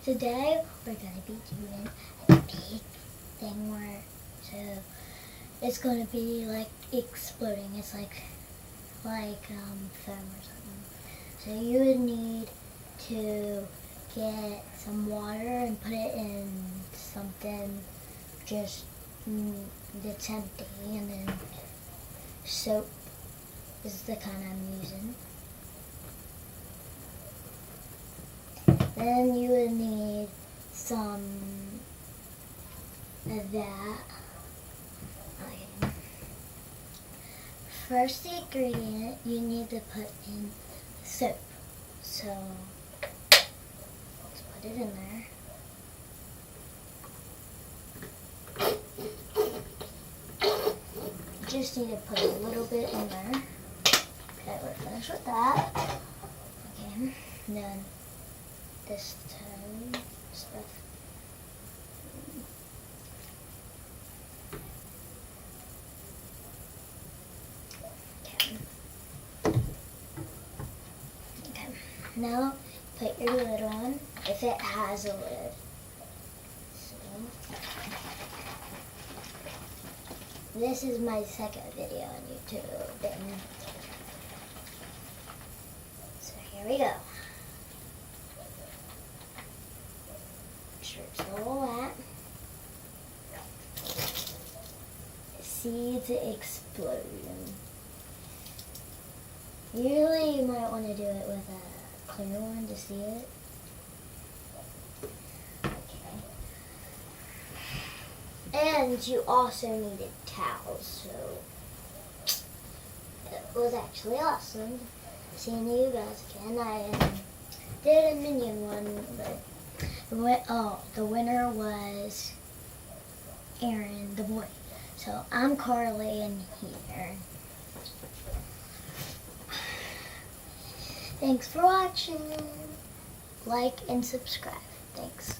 Today we're gonna be doing a big thing where it's gonna be like exploding. It's like foam or something. So you would need to get some water and put it in something just that's empty, and then soap is the kind I'm using. Then you would need some of that. Okay. First ingredient you need to put in soap. So let's put it in there. You just need to put a little bit in there. Okay, we're finished with that. Okay, and then this stuff. Okay. Now put your lid on if it has a lid. So this is my second video on YouTube, and so here we go. Sure, it's all that. Seeds exploding. Usually you might want to do it with a clear one to see it. Okay. And you also needed towels, so it was actually awesome seeing you guys again. I did a minion one, but the winner was Aaron, the boy. So I'm Carly in here. Thanks for watching. Like and subscribe. Thanks.